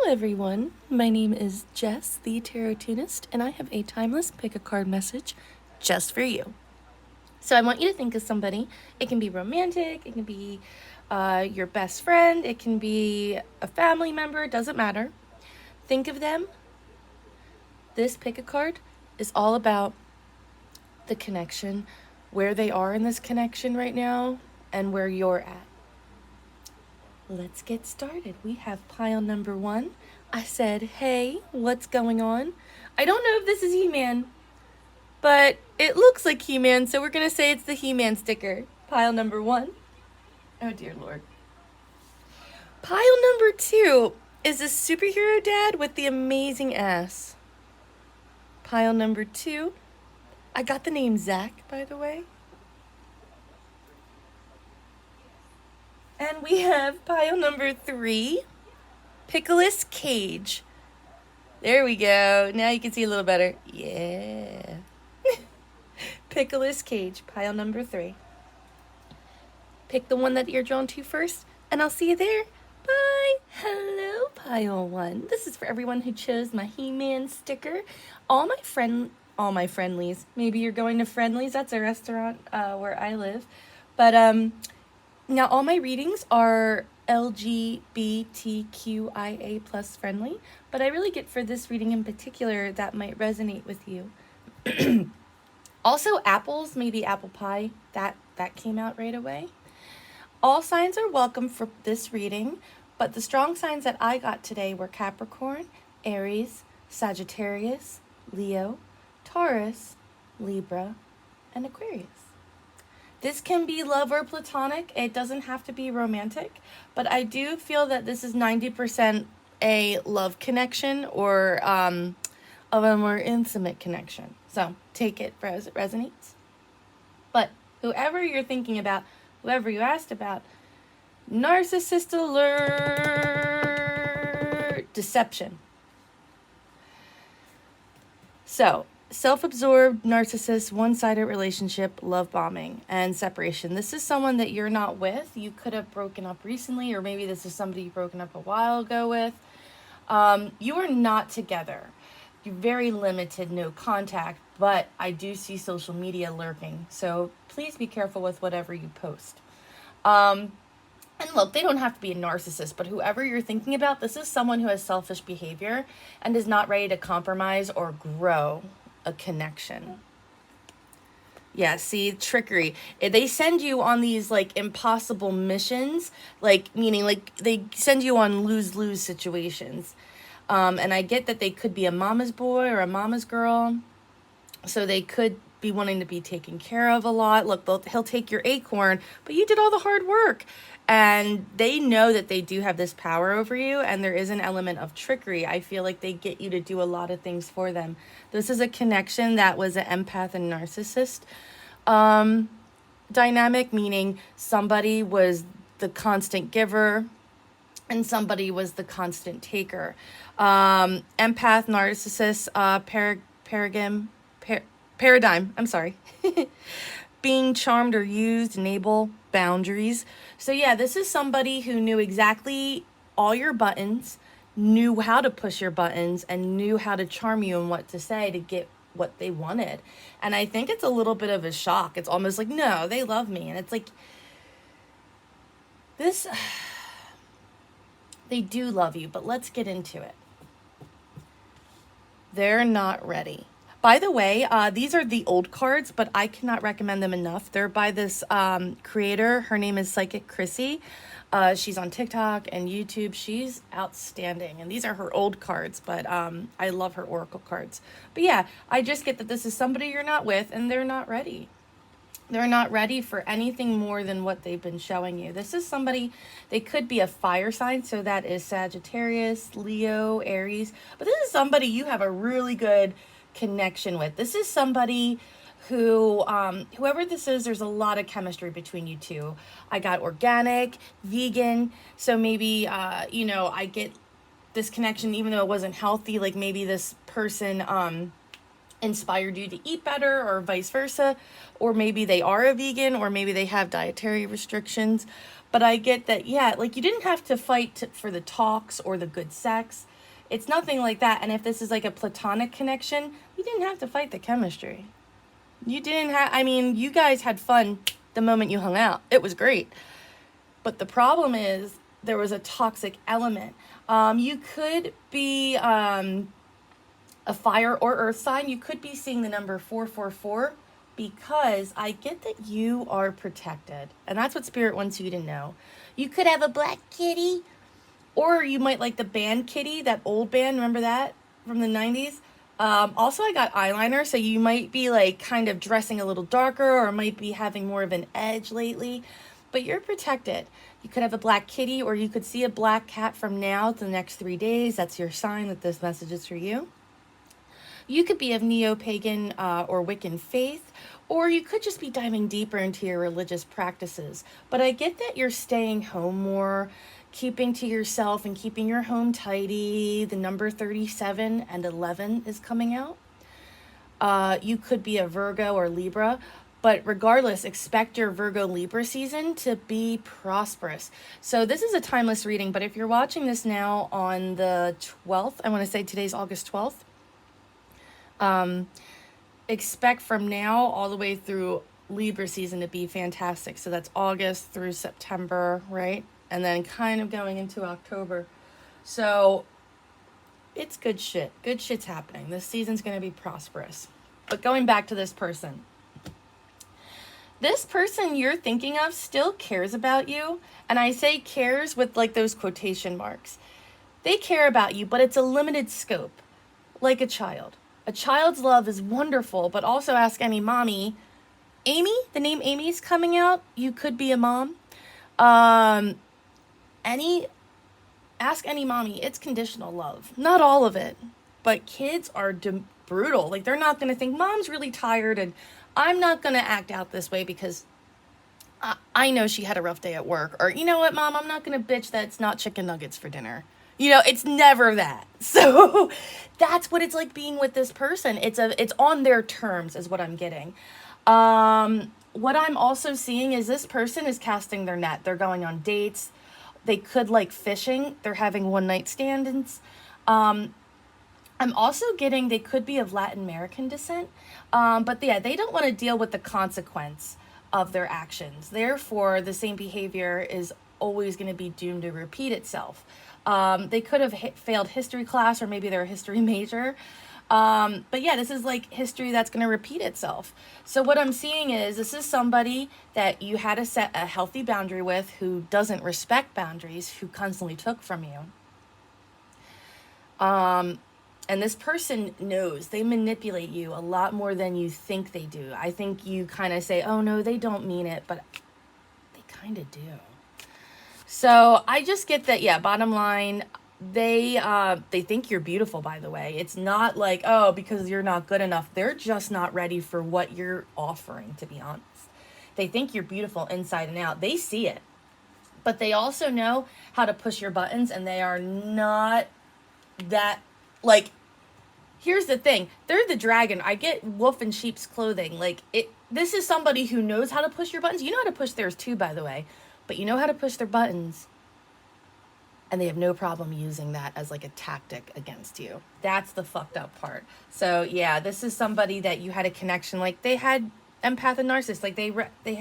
everyone, my name is Jess, the Tarottunist, and I have a timeless pick-a-card message just for you. So I want you to think of somebody. It can be romantic, it can be your best friend, it can be a family member, it doesn't matter. Think of them. This pick-a-card is all about the connection, where they are in this connection right now, and where you're at. Let's get started. We have pile number 1. I said, hey, what's going on? I don't know if this is HEMAN, but it looks like HEMAN, so we're going to say it's the HEMAN sticker. Pile number 1. Oh, dear Lord. Pile number 2 is a superhero dad with the amazing ass. Pile number 2. I got the name Zach, by the way. And we have pile number 3, Picolas cage. There we go. Now you can see a little better. Yeah. Picolas cage, pile number 3. Pick the one that you're drawn to first, and I'll see you there. Bye. Hello, pile 1. This is for everyone who chose my HEMAN sticker. All my friendlies. Maybe you're going to Friendlies. That's a restaurant where I live. But now, all my readings are LGBTQIA plus friendly, but I really get for this reading in particular that might resonate with you. Also, apples, maybe apple pie, that came out right away. All signs are welcome for this reading, but the strong signs that I got today were Capricorn, Aries, Sagittarius, Leo, Taurus, Libra, and Aquarius. This can be love or platonic. It doesn't have to be romantic, but I do feel that this is 90% a love connection or of a more intimate connection. So take it as it resonates. But whoever you're thinking about, whoever you asked about, narcissist alert, deception. So, self-absorbed, narcissist, one-sided relationship, love bombing, and separation. This is someone that you're not with. You could have broken up recently, or maybe this is somebody you've broken up a while ago with. You are not together. You're very limited, no contact, but I do see social media lurking. So please be careful with whatever you post. And look, they don't have to be a narcissist, but whoever you're thinking about, this is someone who has selfish behavior and is not ready to compromise or grow a connection. Yeah, see, trickery. They send you on these like impossible missions, like meaning like they send you on lose-lose situations. And I get that they could be a mama's boy or a mama's girl, so they could be wanting to be taken care of a lot. Look, he'll take your acorn, but you did all the hard work. And they know that they do have this power over you, and there is an element of trickery. I feel like they get you to do a lot of things for them. This is a connection that was an empath and narcissist dynamic, meaning somebody was the constant giver and somebody was the constant taker. Empath, narcissist, paradigm, I'm sorry. Being charmed or used, enable, boundaries. So yeah, this is somebody who knew exactly all your buttons, knew how to push your buttons, and knew how to charm you and what to say to get what they wanted. And I think it's a little bit of a shock. It's almost like, no, they love me. And it's like, this, they do love you, but let's get into it. They're not ready. By the way, these are the old cards, but I cannot recommend them enough. They're by this creator. Her name is Psychic Chrissy. She's on TikTok and YouTube. She's outstanding. And these are her old cards, but I love her oracle cards. But yeah, I just get that this is somebody you're not with, and they're not ready. They're not ready for anything more than what they've been showing you. This is somebody, they could be a fire sign, so that is Sagittarius, Leo, Aries. But this is somebody you have a really good connection with. This is somebody who, whoever this is, there's a lot of chemistry between you two. I got organic, vegan, so maybe, I get this connection even though it wasn't healthy, like maybe this person, inspired you to eat better or vice versa, or maybe they are a vegan, or maybe they have dietary restrictions. But I get that, yeah, like you didn't have to fight for the talks or the good sex. It's nothing like that. And if this is like a platonic connection, you didn't have to fight the chemistry. You didn't have, I mean, you guys had fun the moment you hung out. It was great. But the problem is there was a toxic element. You could be a fire or earth sign. You could be seeing the number 444 because I get that you are protected. And that's what Spirit wants you to know. You could have a black kitty, or you might like the band Kitty, that old band. Remember that from the 90s? Also, I got eyeliner, so you might be like kind of dressing a little darker or might be having more of an edge lately. But you're protected. You could have a black kitty, or you could see a black cat from now to the next 3 days. That's your sign that this message is for you. You could be of neo-pagan or Wiccan faith, or you could just be diving deeper into your religious practices. But I get that you're staying home more, keeping to yourself and keeping your home tidy. The number 37 and 11 is coming out. You could be a Virgo or Libra, but regardless, expect your Virgo Libra season to be prosperous. So this is a timeless reading, but if you're watching this now on the 12th, I want to say today's August 12th, expect from now all the way through Libra season to be fantastic. So that's August through September, right? And then kind of going into October. So it's good shit. Good shit's happening. This season's going to be prosperous. But going back to this person. This person you're thinking of still cares about you. And I say cares with like those quotation marks. They care about you, but it's a limited scope. Like a child. A child's love is wonderful, but also ask any mommy. Amy, the name Amy's coming out. You could be a mom. Ask any mommy. It's conditional love. Not all of it, but kids are brutal. Like, they're not going to think mom's really tired and I'm not going to act out this way because I know she had a rough day at work. Or, you know what, mom, I'm not going to bitch that it's not chicken nuggets for dinner. You know, it's never that. So that's what it's like being with this person. It's on their terms is what I'm getting. What I'm also seeing is this person is casting their net. They're going on dates. They could like fishing. They're having one night stands. I'm also getting they could be of Latin American descent. But yeah, they don't want to deal with the consequence of their actions. Therefore, the same behavior is always going to be doomed to repeat itself. They could have failed history class, or maybe they're a history major. But yeah, this is like history that's going to repeat itself. So what I'm seeing is this is somebody that you had to set a healthy boundary with, who doesn't respect boundaries, who constantly took from you. And this person knows they manipulate you a lot more than you think they do. I think you kind of say, oh no, they don't mean it, but they kind of do. So I just get that, yeah, bottom line, they think you're beautiful, by the way. It's not like, oh, because you're not good enough. They're just not ready for what you're offering, to be honest. They think you're beautiful inside and out. They see it. But they also know how to push your buttons, and they are not that, like, here's the thing. They're the dragon. I get wolf in sheep's clothing. Like, this is somebody who knows how to push your buttons. You know how to push theirs too, by the way. But you know how to push their buttons. And they have no problem using that as like a tactic against you. That's the fucked up part. So yeah, this is somebody that you had a connection. Like, they had empath and narcissist. Like, they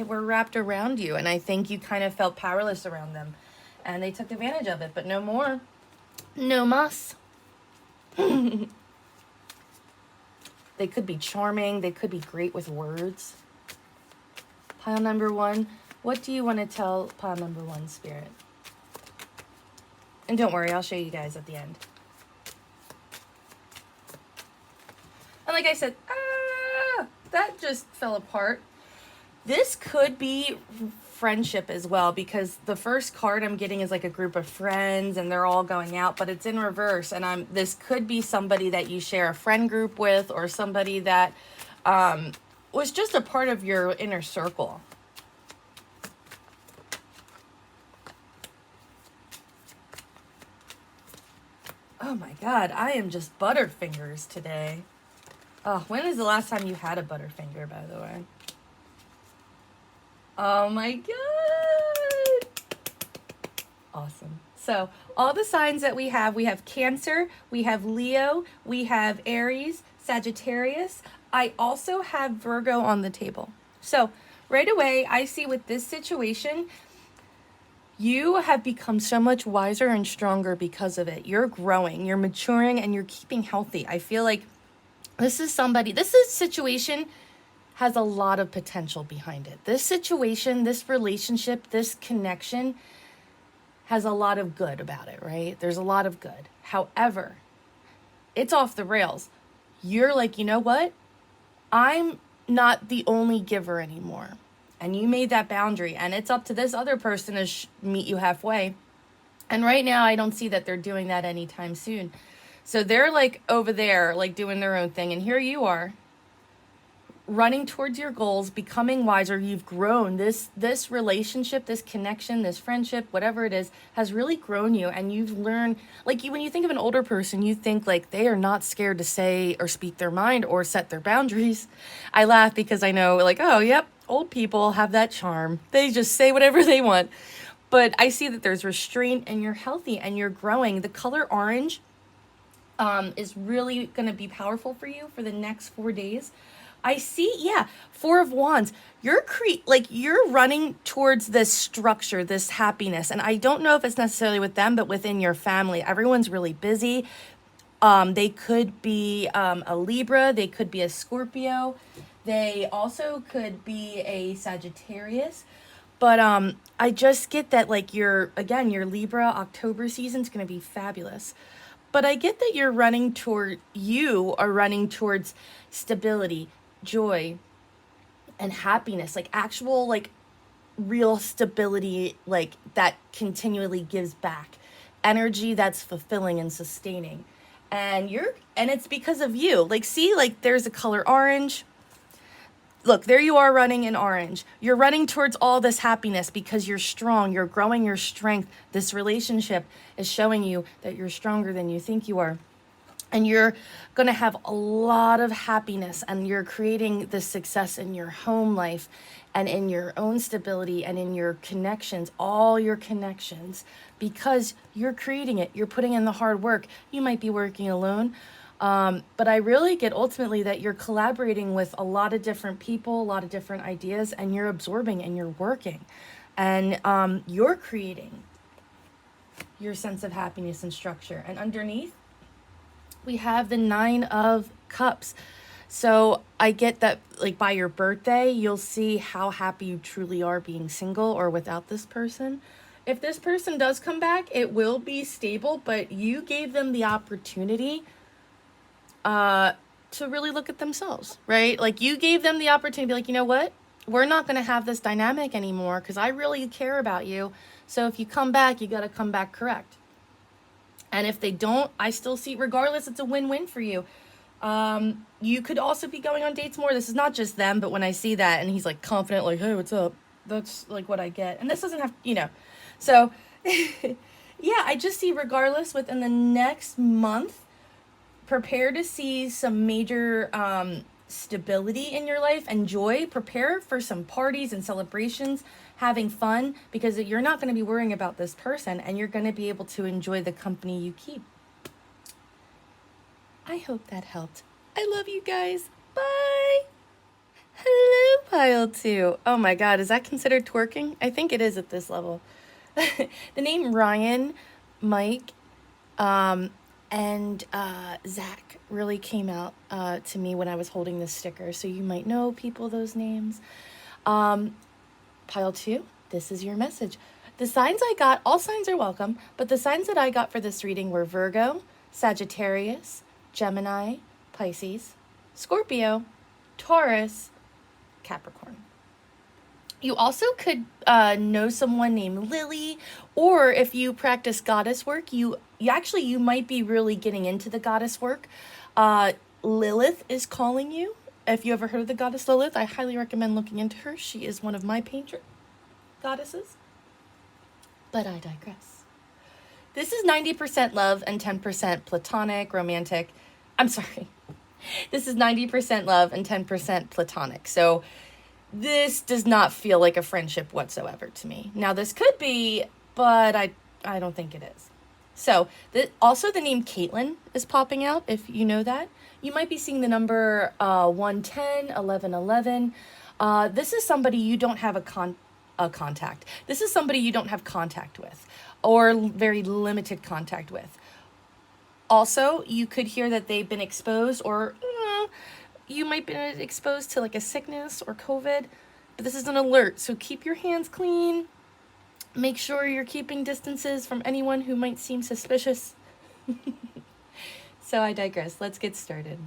were wrapped around you. And I think you kind of felt powerless around them. And they took advantage of it. But no more. No mas. They could be charming. They could be great with words. Pile number 1. What do you want to tell pile number 1, Spirit? And don't worry, I'll show you guys at the end. And like I said, that just fell apart. This could be friendship as well, because the first card I'm getting is like a group of friends and they're all going out, but it's in reverse. And this could be somebody that you share a friend group with, or somebody that was just a part of your inner circle. Oh my God, I am just butterfingers today. Oh, when is the last time you had a butterfinger, by the way? Oh my God. Awesome. So all the signs that we have Cancer, we have Leo, we have Aries, Sagittarius. I also have Virgo on the table. So right away, I see with this situation, you have become so much wiser and stronger because of it. You're growing, you're maturing, and you're keeping healthy. I feel like this situation has a lot of potential behind it. This situation, this relationship, this connection has a lot of good about it, right? There's a lot of good. However, it's off the rails. You're like, you know what? I'm not the only giver anymore. And you made that boundary, and it's up to this other person to meet you halfway. And right now, I don't see that they're doing that anytime soon. So they're like over there, like doing their own thing. And here you are, running towards your goals, becoming wiser. You've grown. This relationship, this connection, this friendship, whatever it is, has really grown you. And you've learned, like, when you think of an older person, you think like they are not scared to say or speak their mind or set their boundaries. I laugh because I know, like, oh, yep, old people have that charm. They just say whatever they want. But I see that there's restraint, and you're healthy and you're growing. The color orange is really going to be powerful for you for the next 4 days. I see, 4 of Wands. You're running towards this structure, this happiness. And I don't know if it's necessarily with them, but within your family. Everyone's really busy. They could be a Libra. They could be a Scorpio. They also could be a Sagittarius. But I just get that, like, your Libra October season's going to be fabulous. But I get that you are running towards stability, joy, and happiness, like actual, like, real stability, like that continually gives back energy that's fulfilling and sustaining. And it's because of you. Like, see, like, there's a color orange. Look, there you are running in orange. You're running towards all this happiness because you're strong. You're growing your strength. This relationship is showing you that you're stronger than you think you are. And you're going to have a lot of happiness, and you're creating this success in your home life and in your own stability and in your connections, all your connections, because you're creating it. You're putting in the hard work. You might be working alone. But I really get ultimately that you're collaborating with a lot of different people, a lot of different ideas, and you're absorbing and you're working, and you're creating your sense of happiness and structure. And underneath, we have the 9 of Cups. So I get that, like, by your birthday, you'll see how happy you truly are being single or without this person. If this person does come back, it will be stable, but you gave them the opportunity to really look at themselves, right? Like, you gave them the opportunity to be like, you know what? We're not going to have this dynamic anymore because I really care about you. So if you come back, you got to come back correct. And if they don't, I still see, regardless, it's a win-win for you. You could also be going on dates more. This is not just them, but when I see that and he's like confident, like, hey, what's up? That's like what I get. And this doesn't have, So, yeah, I just see, regardless, within the next month, prepare to see some major stability in your life and joy. Prepare for some parties and celebrations, having fun, because you're not going to be worrying about this person, and you're going to be able to enjoy the company you keep. I hope that helped. I love you guys. Bye. Hello, pile 2. Oh my God, is that considered twerking? I think it is at this level. The name Ryan, Mike, and Zach really came out to me when I was holding this sticker. So you might know people, those names. Pile 2, this is your message. The signs I got, all signs are welcome, but the signs that I got for this reading were Virgo, Sagittarius, Gemini, Pisces, Scorpio, Taurus, Capricorn. You also could know someone named Lily, or if you practice goddess work, you might be really getting into the goddess work. Lilith is calling you. If you ever heard of the goddess Lilith, I highly recommend looking into her. She is one of my patron goddesses. But I digress. This is 90% love and 10% platonic, romantic. I'm sorry. This is 90% love and 10% platonic. So this does not feel like a friendship whatsoever to me. Now, this could be, but I I don't think it is. So also the name Caitlin is popping out, if you know that. You might be seeing the number 110, 1111. This is somebody you don't have a contact. This is somebody you don't have contact with, or very limited contact with. Also, you could hear that they've been exposed, or you might be exposed to like a sickness or COVID, but this is an alert. So keep your hands clean. Make sure you're keeping distances from anyone who might seem suspicious. So I digress. Let's get started.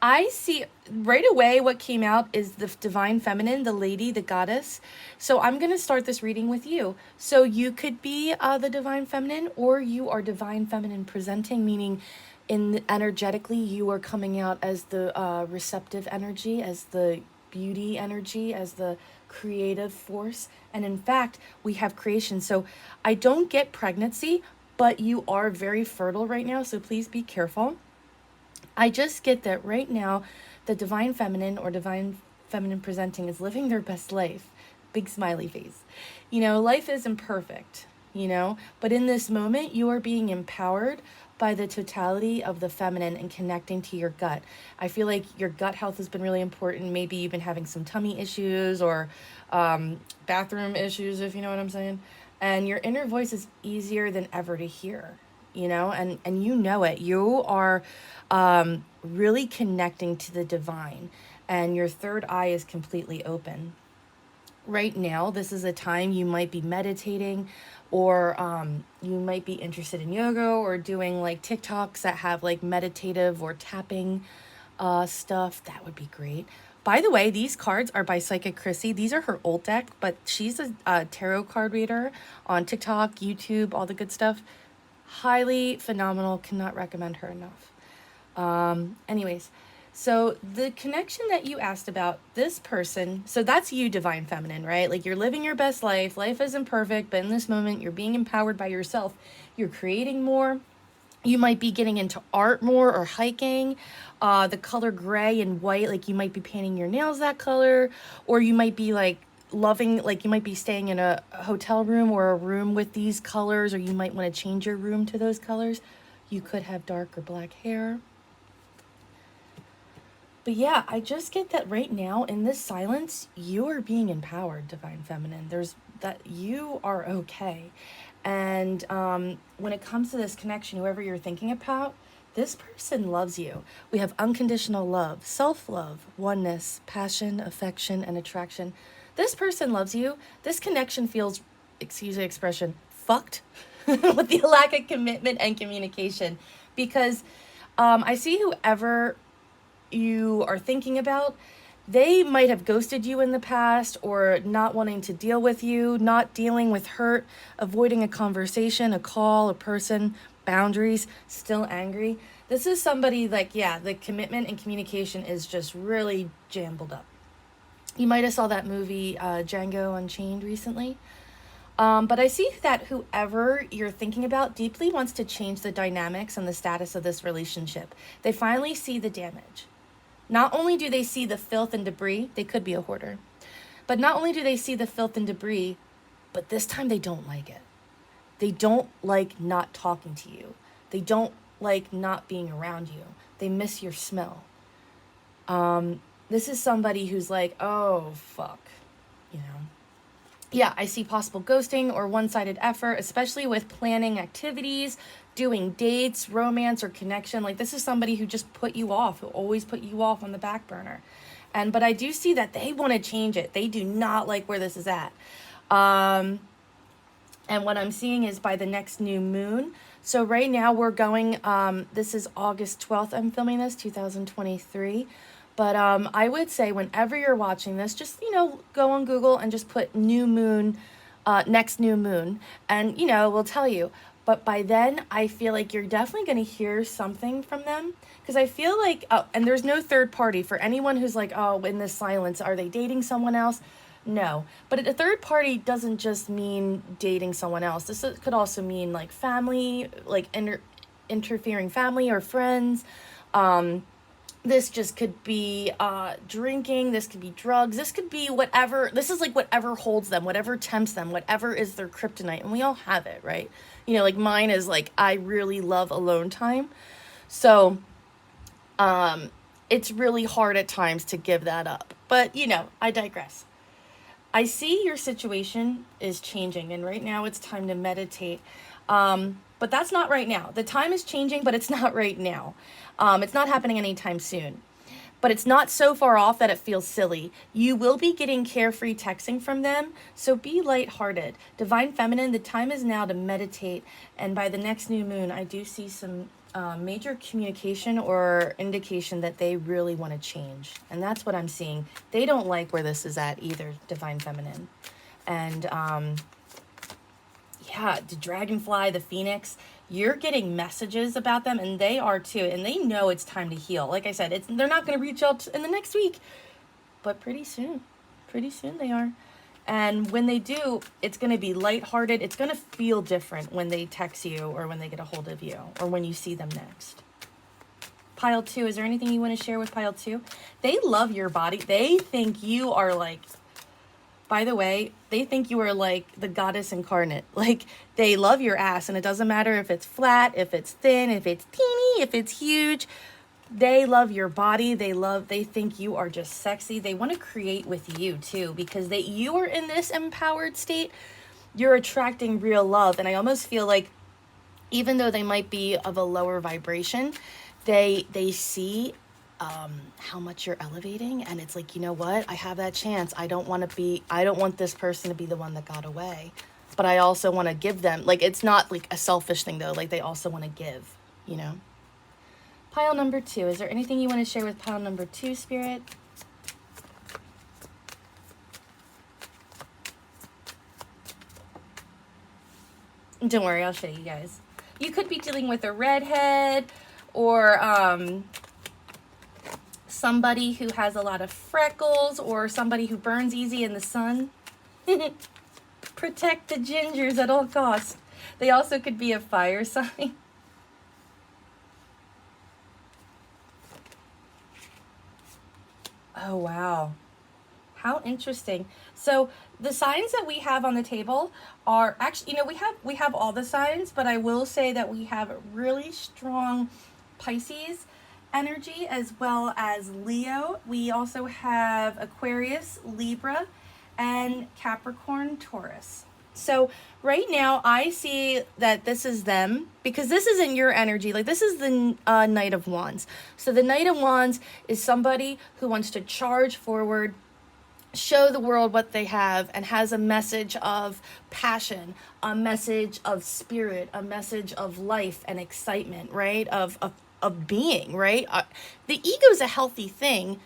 I see right away what came out is the divine feminine, the lady, the goddess. So I'm going to start this reading with you. So you could be the divine feminine, or you are divine feminine presenting, meaning energetically you are coming out as the receptive energy, as the beauty energy, as the creative force. And in fact, we have creation. So I don't get pregnancy, but you are very fertile right now. So please be careful. I just get that right now, the divine feminine or divine feminine presenting is living their best life. Big smiley face. Life isn't perfect, but in this moment, you are being empowered by the totality of the feminine and connecting to your gut. I feel like your gut health has been really important. Maybe you've been having some tummy issues or bathroom issues, if you know what I'm saying. And your inner voice is easier than ever to hear. And you know it. You are really connecting to the divine, and your third eye is completely open. Right now, this is a time you might be meditating, or you might be interested in yoga or doing like TikToks that have like meditative or tapping stuff. That would be great. By the way, these cards are by Psychic Chrissy. These are her old deck, but she's a tarot card reader on TikTok, YouTube, all the good stuff. Highly phenomenal. Cannot recommend her enough. Anyways, so the connection that you asked about, this person, so that's you, divine feminine, right? Like, you're living your best life. Life isn't perfect, but in this moment, you're being empowered by yourself. You're creating more. You might be getting into art more, or hiking. The color gray and white, like you might be painting your nails that color, or you might be like loving, like you might be staying in a hotel room or a room with these colors, or you might want to change your room to those colors. You could have dark or black hair. But yeah, I just get that right now in this silence, you are being empowered, divine feminine. There's that you are okay. And when it comes to this connection, whoever you're thinking about, this person loves you. We have unconditional love, self-love, oneness, passion, affection, and attraction. This person loves you. This connection feels, excuse the expression, fucked with the lack of commitment and communication. Because I see whoever you are thinking about, they might have ghosted you in the past, or not wanting to deal with you, not dealing with hurt, avoiding a conversation, a call, a person, boundaries, still angry. This is somebody like, yeah, the commitment and communication is just really jumbled up. You might have saw that movie Django Unchained recently. But I see that whoever you're thinking about deeply wants to change the dynamics and the status of this relationship. They finally see the damage. Not only do they see the filth and debris, they could be a hoarder, but not only do they see the filth and debris, but this time they don't like it. They don't like not talking to you. They don't like not being around you. They miss your smell. This is somebody who's like, oh, fuck, Yeah, I see possible ghosting or one-sided effort, especially with planning activities, doing dates, romance, or connection. Like, this is somebody who just put you off, who always put you off on the back burner. But I do see that they want to change it. They do not like where this is at. And what I'm seeing is by the next new moon. So right now we're going, this is August 12th, I'm filming this, 2023. But I would say whenever you're watching this, just, go on Google and just put new moon, next new moon. And, we'll tell you. But by then, I feel like you're definitely going to hear something from them. Because I feel like, and there's no third party for anyone who's like, oh, in this silence, are they dating someone else? No. But a third party doesn't just mean dating someone else. This could also mean like family, like interfering family or friends. This just could be drinking. This could be drugs. This could be whatever. This is like whatever holds them, whatever tempts them, whatever is their kryptonite. And we all have it, right? You know, like mine is like, I really love alone time. So it's really hard at times to give that up. But, you know, I digress. I see your situation is changing, and right now it's time to meditate. But that's not right now. The time is changing, but it's not right now. It's not happening anytime soon. But it's not so far off that it feels silly. You will be getting carefree texting from them, so be lighthearted. Divine Feminine, the time is now to meditate, and by the next new moon, I do see some major communication or indication that they really want to change. And that's what I'm seeing. They don't like where this is at either, Divine Feminine. And yeah, the dragonfly, the phoenix, you're getting messages about them, and they are too, and they know it's time to heal. Like I said, they're not going to reach out in the next week, but pretty soon they are. And when they do, it's going to be lighthearted. It's going to feel different when they text you or when they get a hold of you or when you see them next. Pile 2, is there anything you want to share with Pile 2? They love your body. They think you are like, by the way, they think you are like the goddess incarnate. Like, they love your ass, and it doesn't matter if it's flat, if it's thin, if it's teeny, if it's huge. They love your body. They think you are just sexy. They want to create with you too, because you are in this empowered state. You're attracting real love. And I almost feel like, even though they might be of a lower vibration, they see how much you're elevating, and it's like, you know what, I have that chance. I don't want this person to be the one that got away, but I also want to give them, like, it's not like a selfish thing though, like they also want to give, you know. Pile number 2, is there anything you want to share with pile number 2, Spirit? Don't worry, I'll show you guys. You could be dealing with a redhead, or somebody who has a lot of freckles, or somebody who burns easy in the sun. Protect the gingers at all costs. They also could be a fire sign. Oh, wow. How interesting. So the signs that we have on the table are actually, you know, we have all the signs, but I will say that we have really strong Pisces energy as well as Leo. We also have Aquarius, Libra, and Capricorn, Taurus. So right now I see that this is them, because this isn't your energy. Like, this is the Knight of Wands. So the Knight of Wands is somebody who wants to charge forward, show the world what they have, and has a message of passion, a message of spirit, a message of life and excitement, right? Of being, right? The ego is a healthy thing,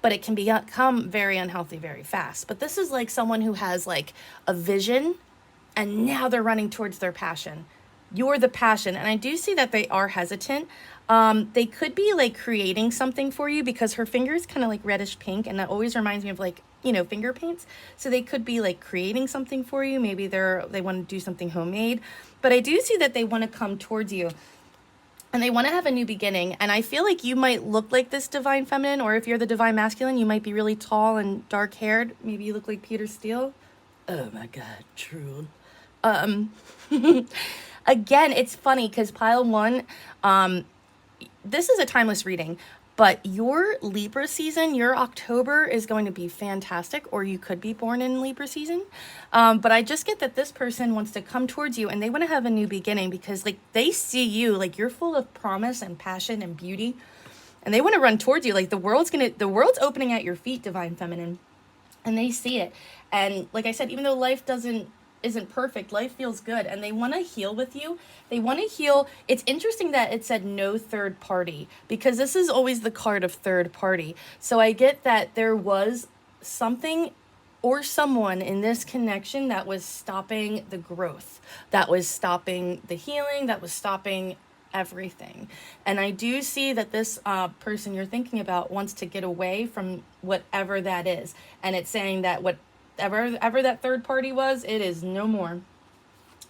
but it can become very unhealthy very fast. But this is like someone who has like a vision, and now they're running towards their passion. You're the passion. And I do see that they are hesitant. They could be like creating something for you, because her finger is kind of like reddish pink, and that always reminds me of, like, you know, finger paints. So they could be like creating something for you. Maybe they want to do something homemade, but I do see that they want to come towards you, and they want to have a new beginning. And I feel like you might look like this Divine Feminine, or if you're the Divine Masculine, you might be really tall and dark haired. Maybe you look like Peter Steele. Oh my God, true. Again, it's funny because pile 1, this is a timeless reading, but your Libra season, your October is going to be fantastic, or you could be born in Libra season. But I just get that this person wants to come towards you, and they want to have a new beginning, because like they see you, like you're full of promise and passion and beauty, and they want to run towards you. Like the world's opening at your feet, Divine Feminine, and they see it. And like I said, even though life isn't perfect, life feels good, and they want to heal with you. They want to heal. It's interesting that it said no third party, because this is always the card of third party. So I get that there was something or someone in this connection that was stopping the growth, that was stopping the healing, that was stopping everything. And I do see that this person you're thinking about wants to get away from whatever that is. And it's saying that whatever that third party was, it is no more.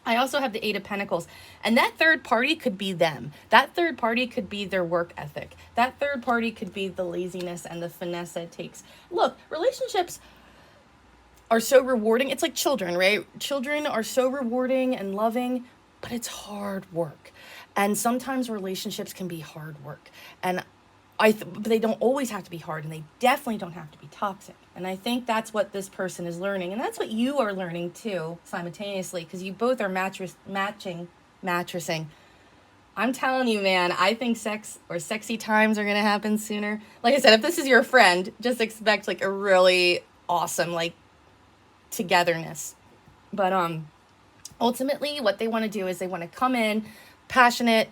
I also have the Eight of Pentacles. And that third party could be them. That third party could be their work ethic. That third party could be the laziness and the finesse it takes. Look, relationships are so rewarding. It's like children, right? Children are so rewarding and loving, but it's hard work. And sometimes relationships can be hard work. And but they don't always have to be hard, and they definitely don't have to be toxic. And I think that's what this person is learning, and that's what you are learning too, simultaneously, because you both are mattressing. I'm telling you, man, I think sex or sexy times are gonna happen sooner. Like I said, if this is your friend, just expect like a really awesome like togetherness. But ultimately, what they want to do is they want to come in passionate.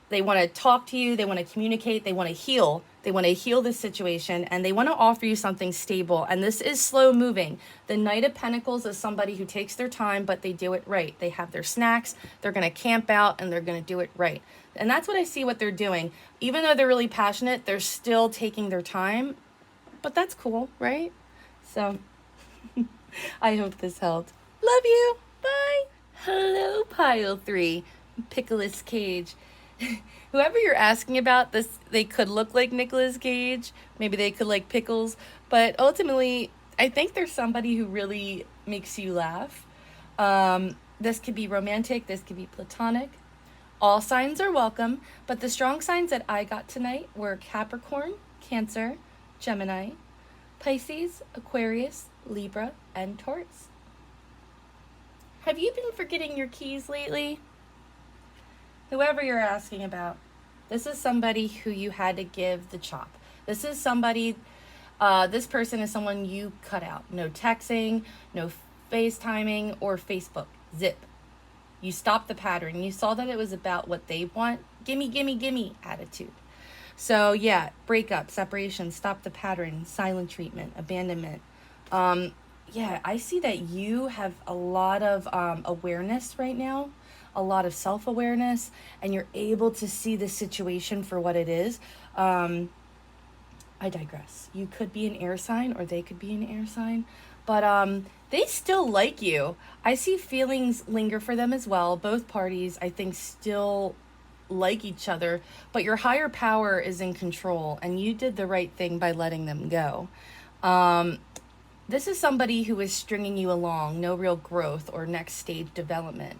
They want to talk to you. They want to communicate. They want to heal. They want to heal this situation, and they want to offer you something stable. And this is slow moving. The Knight of Pentacles is somebody who takes their time, but they do it right. They have their snacks. They're going to camp out, and they're going to do it right. And that's what I see what they're doing. Even though they're really passionate, they're still taking their time. But that's cool, right? So I hope this helped. Love you. Bye. Hello, pile 3. Picolas Cage. Whoever you're asking about, this, they could look like Nicolas Cage. Maybe they could like pickles. But ultimately, I think there's somebody who really makes you laugh. This could be romantic. This could be platonic. All signs are welcome. But the strong signs that I got tonight were Capricorn, Cancer, Gemini, Pisces, Aquarius, Libra, and Taurus. Have you been forgetting your keys lately? Whoever you're asking about, this is somebody who you had to give the chop. This is somebody, this person is someone you cut out. No texting, no FaceTiming or Facebook. Zip. You stopped the pattern. You saw that it was about what they want. Gimme, gimme, gimme attitude. So yeah, breakup, separation, stop the pattern, silent treatment, abandonment. Yeah, I see that you have a lot of awareness right now, a lot of self-awareness, and you're able to see the situation for what it is. I digress. You could be an air sign, or they could be an air sign, but they still like you. I see feelings linger for them as well. Both parties, I think, still like each other, but your higher power is in control, and you did the right thing by letting them go. This is somebody who is stringing you along, no real growth or next stage development.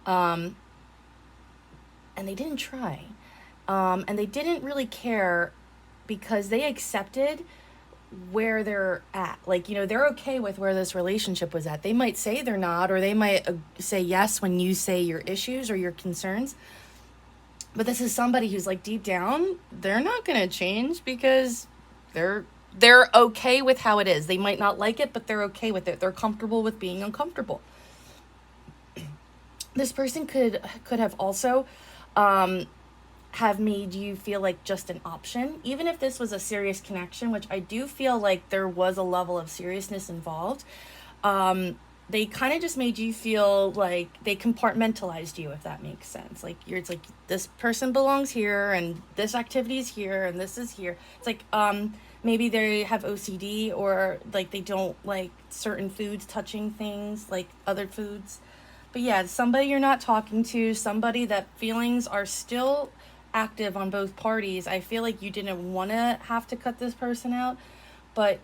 And they didn't try. And they didn't really care because they accepted where they're at. Like, you know, they're okay with where this relationship was at. They might say they're not, or they might say yes when you say your issues or your concerns. But this is somebody who's like deep down, they're not going to change because they're okay with how it is. They might not like it, but they're okay with it. They're comfortable with being uncomfortable. This person could have also have made you feel like just an option, even if this was a serious connection, which I do feel like there was a level of seriousness involved. They kind of just made you feel like they compartmentalized you, if that makes sense. Like it's like this person belongs here, and this activity is here, and this is here. It's like maybe they have OCD, or like they don't like certain foods touching things like other foods. But yeah, somebody you're not talking to, somebody that feelings are still active on both parties. I feel like you didn't want to have to cut this person out, but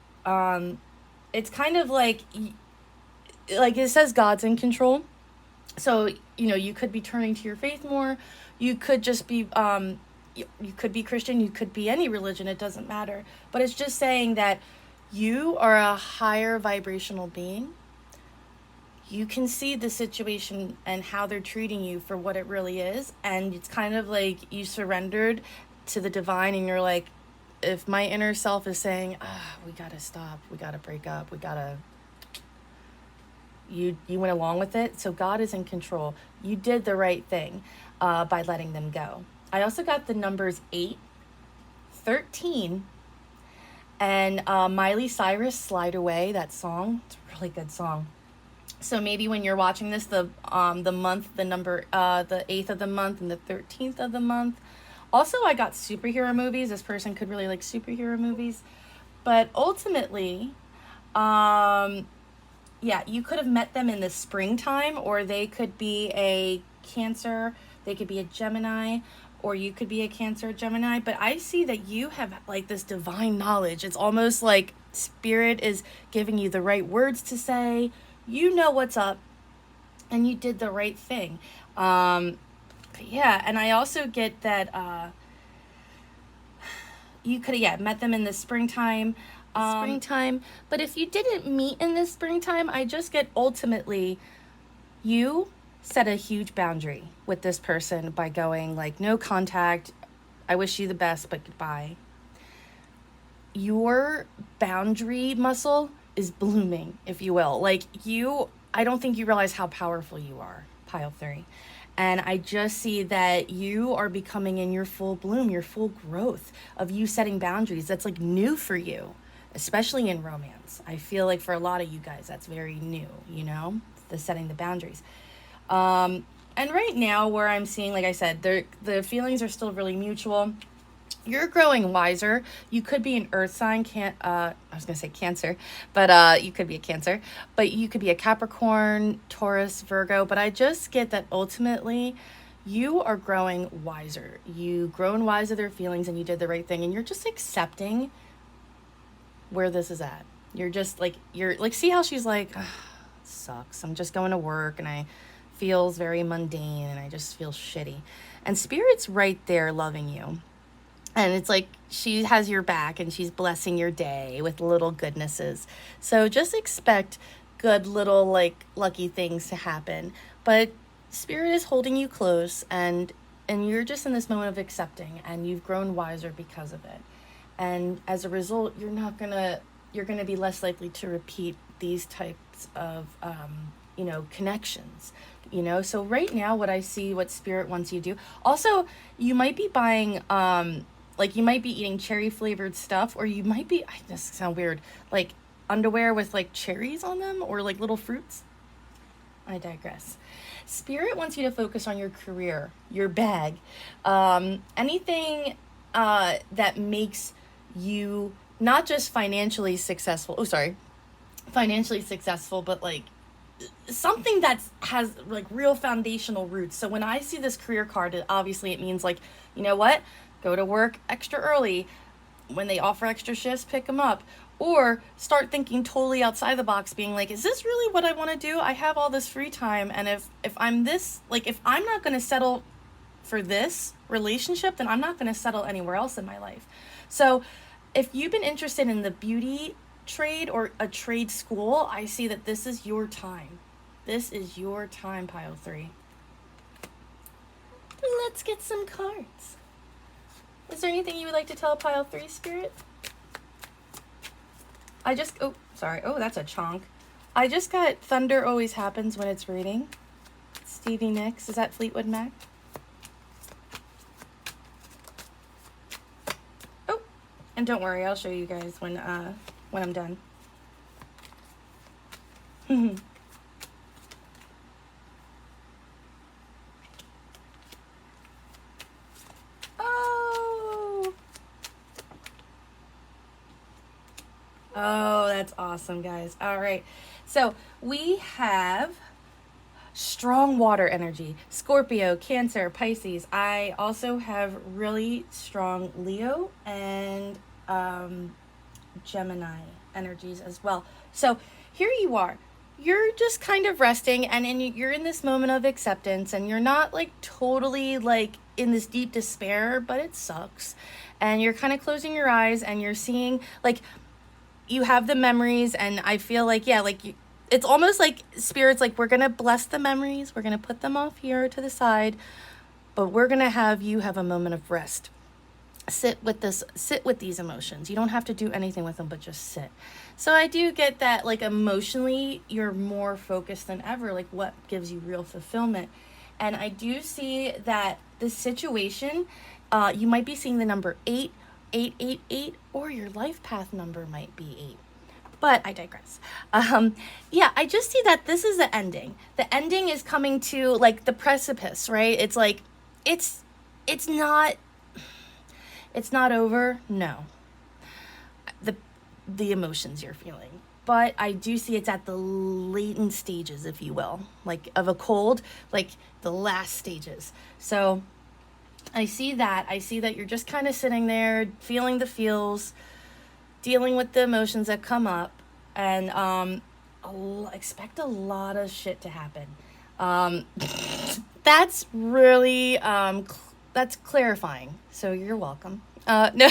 it's kind of like it says God's in control. So, you know, you could be turning to your faith more. You could just be you could be Christian, you could be any religion, it doesn't matter. But it's just saying that you are a higher vibrational being. You can see the situation and how they're treating you for what it really is. And it's kind of like you surrendered to the divine, and you're like, if my inner self is saying, we got to stop, we got to break up, you went along with it. So God is in control. You did the right thing by letting them go. I also got the numbers 8, 13, and Miley Cyrus, Slide Away, that song. It's a really good song. So maybe when you're watching this, the month, the number, the 8th of the month and the 13th of the month. Also, I got superhero movies. This person could really like superhero movies. But ultimately, yeah, you could have met them in the springtime, or they could be a Cancer, they could be a Gemini, or you could be a Cancer Gemini. But I see that you have like this divine knowledge. It's almost like spirit is giving you the right words to say. You know what's up, and you did the right thing. Yeah, and I also get that you could have, yeah, met them in the springtime. But if you didn't meet in the springtime, I just get ultimately you set a huge boundary with this person by going like, no contact, I wish you the best, but goodbye. Your boundary muscle is blooming, if you will. Like I don't think you realize how powerful you are, pile 3. And I just see that you are becoming in your full bloom, your full growth of you setting boundaries. That's like new for you, especially in romance. I feel like for a lot of you guys, that's very new, the setting the boundaries. And right now where I'm seeing, like I said, the feelings are still really mutual. You're growing wiser. You could be an earth sign, I was going to say Cancer, but you could be a Cancer, but you could be a Capricorn, Taurus, Virgo, but I just get that ultimately you are growing wiser. You've grown wise of their feelings and you did the right thing, and you're just accepting where this is at. You're like, see how she's like, sucks. I'm just going to work and I feels very mundane and I just feel shitty. And Spirit's right there loving you. And it's like she has your back and she's blessing your day with little goodnesses. So just expect good little like lucky things to happen. But Spirit is holding you close, and you're just in this moment of accepting, and you've grown wiser because of it. And as a result, you're going to be less likely to repeat these types of connections. So right now what I see, what Spirit wants you to do. Also, you might be buying you might be eating cherry flavored stuff, or you might be, this sound weird, like underwear with like cherries on them, or like little fruits. I digress. Spirit wants you to focus on your career, your bag, anything that makes you not just financially successful, but like something that has like real foundational roots. So when I see this career card, obviously it means like, you know what? Go to work extra early. When they offer extra shifts, pick them up. Or start thinking totally outside the box, being like, is this really what I want to do? I have all this free time. And if I'm this, like, if I'm not going to settle for this relationship, then I'm not going to settle anywhere else in my life. So if you've been interested in the beauty trade or a trade school, I see that this is your time. This is your time, pile 3. Let's get some cards. Is there anything you would like to tell pile 3, Spirit? Oh, that's a chonk. I just got Thunder Always Happens When It's Raining. Stevie Nicks. Is that Fleetwood Mac? Oh, and don't worry, I'll show you guys when I'm done. Oh, that's awesome, guys. All right. So we have strong water energy. Scorpio, Cancer, Pisces. I also have really strong Leo and Gemini energies as well. So here you are. You're just kind of resting, and you're in this moment of acceptance, and you're not like totally like in this deep despair, but it sucks. And you're kind of closing your eyes and you're seeing like you have the memories, and I feel like, yeah, like it's almost like Spirit's like, we're going to bless the memories. We're going to put them off here to the side, but we're going to have you have a moment of rest. Sit with these emotions. You don't have to do anything with them, but just sit. So I do get that, like, emotionally, you're more focused than ever, like what gives you real fulfillment. And I do see that the situation, you might be seeing the number 888, or your life path number might be 8. But I digress. Yeah, I just see that this is the ending. The ending is coming to like the precipice, right? It's like, it's not over. No. The emotions you're feeling. but I do see it's at the latent stages, if you will, like of a cold, like the last stages. So I see that. I see that you're just kind of sitting there, feeling the feels, dealing with the emotions that come up, and expect a lot of shit to happen. Um, that's really that's clarifying. So you're welcome. No.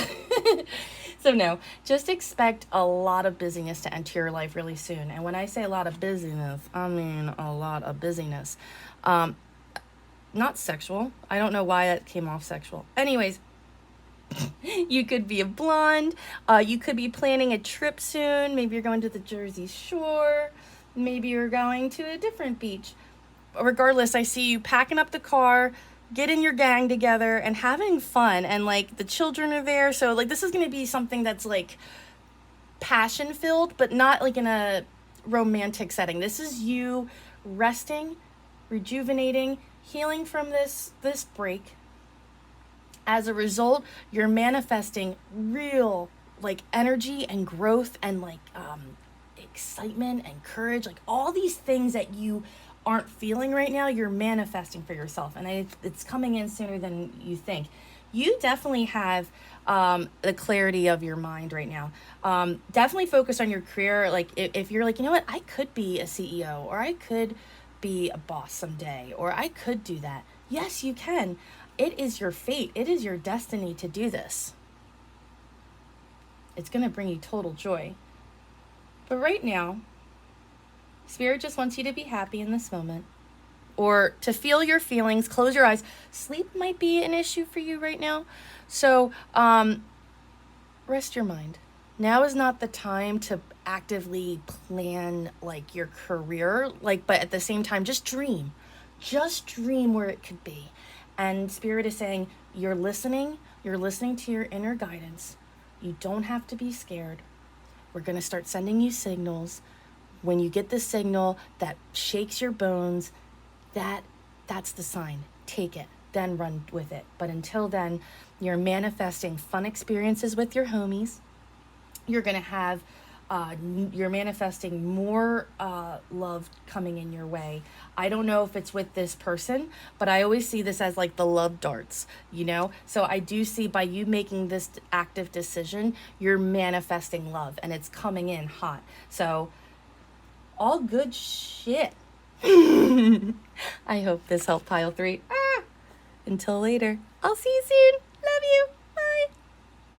So no, just expect a lot of busyness to enter your life really soon. And when I say a lot of busyness, I mean a lot of busyness. Not sexual. I don't know why that came off sexual. Anyways, you could be a blonde. You could be planning a trip soon. Maybe you're going to the Jersey Shore. Maybe you're going to a different beach. Regardless, I see you packing up the car, getting your gang together, and having fun. And like the children are there. So like this is going to be something that's like passion filled, but not like in a romantic setting. This is you resting, rejuvenating, healing from this break. As a result, you're manifesting real like energy and growth and like excitement and courage, like all these things that you aren't feeling right now, you're manifesting for yourself, and it's coming in sooner than you think. You definitely have the clarity of your mind right now. Definitely focus on your career. Like if you're like, you know what, I could be a CEO, or I could be a boss someday, or I could do that. Yes, you can. It is your fate. It is your destiny to do this. It's going to bring you total joy. But right now, Spirit just wants you to be happy in this moment, or to feel your feelings. Close your eyes. Sleep might be an issue for you right now. So rest your mind. Now is not the time to actively plan like your career, like, but at the same time, just dream. Just dream where it could be. And Spirit is saying, you're listening to your inner guidance. You don't have to be scared. We're going to start sending you signals. When you get the signal that shakes your bones, that's the sign. Take it, then run with it. But until then, you're manifesting fun experiences with your homies. You're going to have you're manifesting more love coming in your way. I don't know if it's with this person, but I always see this as like the love darts, you know? So I do see by you making this active decision, you're manifesting love, and it's coming in hot. So all good shit. I hope this helped, pile 3. Until later. I'll see you soon.